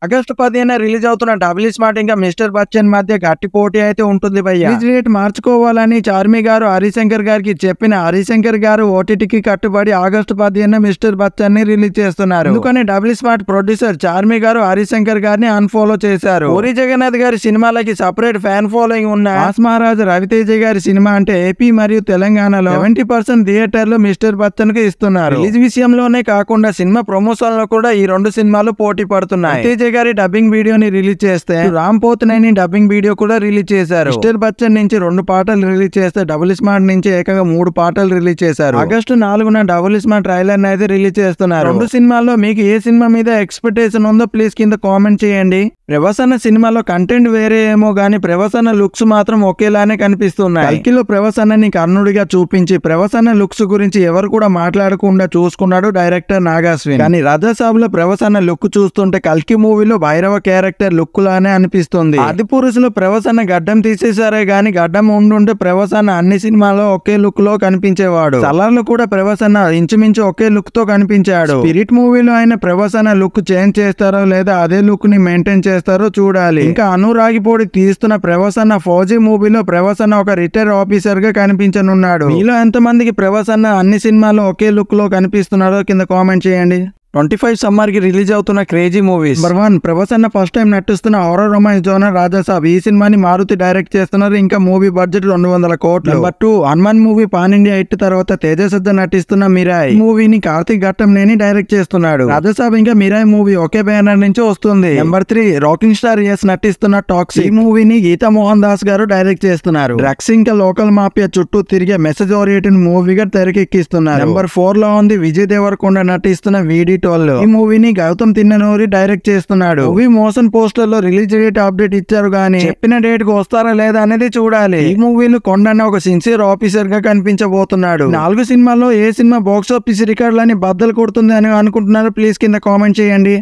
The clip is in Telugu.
ఆగస్టు 15 రిలీజ్ అవుతున్న డబుల్ స్మార్ట్ ఇంకా మిస్టర్ బచ్చన్ మధ్య గట్టి పోటీ అయితే ఉంటుంది భయ్య. రిలీజ్ డేట్ మార్చుకోవాలని చార్మి గారు హరిశంకర్ గారికి చెప్పిన హరిశంకర్ గారు ఓటీటీకి కట్టుబడి ఆగస్టు 15 మిస్టర్ బచ్చన్ ని రిలీజ్ చేస్తున్నారు. ఎందుకని డబుల్ స్మార్ట్ ప్రొడ్యూసర్ చార్మి గారు హరిశంకర్ గారిని అన్ఫాలో చేశారు. పూరి జగన్నాథ్ గారి సినిమాలకి సపరేట్ ఫ్యాన్ ఫాలోయింగ్ ఉన్న ఆస్ మహారాజ్ రవితేజ గారి సినిమా అంటే ఏపీ మరియు తెలంగాణలో 70% థియేటర్లు మిస్టర్ బచ్చన్ కి ఇస్తున్నారు. రిలీజ్ విషయంలోనే కాకుండా సినిమా ప్రమోషన్ లో కూడా ఈ రెండు సినిమాలు పోటీ పడుతున్నాయి. రవితేజ గారి డబ్బింగ్ వీడియోని రిలీజ్ చేస్తే రామ్ పోత్నేని డబ్బింగ్ వీడియో కూడా రిలీజ్ చేశారు. మిస్టర్ బచ్చన్ నుంచి 2 పాటలు రిలీజ్ చేస్తే డబుల్ స్మార్ట్ నుంచి ఏకంగా 3 పాటలు రిలీజ్ చేశారు. ఆగస్టు 4న డబుల్ స్మార్ట్ ట్రైలర్ అయితే రిలీజ్ చేస్తున్నారు. 2 సినిమాల్లో మీకు ఏ సినిమా మీద ఎక్స్పెక్టేషన్ ఉందో ప్లీజ్ కింద కామెంట్ చేయండి. ప్రభాస్ అన్న సినిమాలో కంటెంట్ వేరే ఏమో గానీ ప్రభాస్ అన్న లుక్స్ మాత్రం ఒకేలానే కనిపిస్తున్నాయి. కల్కిలో ప్రభాస్ అన్నని కర్ణుడిగా చూపించి ప్రభాస్ అన్న లుక్స్ గురించి ఎవరు కూడా మాట్లాడకుండా చూసుకున్నాడు డైరెక్టర్ నాగాశ్విన్. కానీ రాజాసాబ్ లో ప్రభాస్ అన్న లుక్ చూస్తుంటే కల్కి మూవీలో భైరవ క్యారెక్టర్ లుక్ లానే అనిపిస్తుంది. ఆదిపురుషులో ప్రభాస్ అన్న గడ్డం తీసేసారే గానీ గడ్డం ఉండుంటే ప్రభాస్ అన్న అన్ని సినిమాల్లో ఒకే లుక్ లో కనిపించేవాడు. సలార్లో కూడా ప్రభాస్ అన్న ఇంచుమించు ఒకే లుక్ తో కనిపించాడు. స్పిరిట్ మూవీలో అయిన ప్రభాస్ అన్న లుక్ చేంజ్ చేస్తారో లేదా అదే లుక్ ని మెయింటైన్ చేస్తారో చూడాలి. ఇంకా అనురాగిపోడి తీస్తున్న ప్రభాస్ అన్న ఫౌజీ మూవీలో ప్రభాస్ అన్న ఒక రిటైర్ ఆఫీసర్ గా కనిపించనున్నాడు. మీలో ఎంతమందికి ప్రభాస్ అన్న అన్ని సినిమాల్లో ఒకే లుక్ లో కనిపిస్తున్నారో కింద కామెంట్ చేయండి. 25 సమ్మర్ కి రిలీజ్ అవుతున్న క్రేజీ మూవీస్. నెంబర్ 1 ప్రభాస్ అన్న ఫస్ట్ టైం నటిస్తున్న హారర్ రొమాన్స్ జోనర్ రాజాసాబ్. ఈ సినిమాని మారుతి డైరెక్ట్ చేస్తున్నారు. ఇంకా మూవీ బడ్జెట్ 200 కోట్లు. Number 2 Hanuman movie pan India hit తర్వాత తేజసద్ద నటిస్తున్న మిరాయ్ మూవీని కార్తీక్ ఘట్టంనేని డైరెక్ట్ చేస్తున్నాడు. రాజాసాబ్ ఇంకా మిరాయ్ మూవీ ఒకే బ్యానర్ నుంచి వస్తుంది. నెంబర్ 3 రాకింగ్ స్టార్ ఎస్ నటిస్తున్న టాక్సీ. ఈ మూవీని గీతా మోహన్ దాస్ గారు డైరెక్ట్ చేస్తున్నారు. డ్రగ్స్ ఇంకా లోకల్ మాఫియా చుట్టూ తిరిగే మెసేజ్ ఓరియంటెడ్ మూవీగా తెరకెక్కిస్తున్నారు. నెంబర్ 4 లో ఉంది విజయ్ దేవరకొండ నటిస్తున్న వీడి. ఈ మూవీని గౌతమ్ తిన్ననూరి డైరెక్ట్ చేస్తున్నాడు. మూవీ మోషన్ పోస్టర్ లో రిలీజ్ డేట్ అప్డేట్ ఇచ్చారు గానీ చెప్పిన డేట్ కు వస్తారా లేదా అనేది చూడాలి. ఈ మూవీలో కొండన్న ఒక సిన్సియర్ ఆఫీసర్ గా కనిపించబోతున్నాడు. 4 సినిమాల్లో ఏ సినిమా బాక్స్ ఆఫీస్ రికార్డులని బద్దలు కొడుతుంది అని అనుకుంటున్నారు ప్లీజ్ కింద కామెంట్ చేయండి.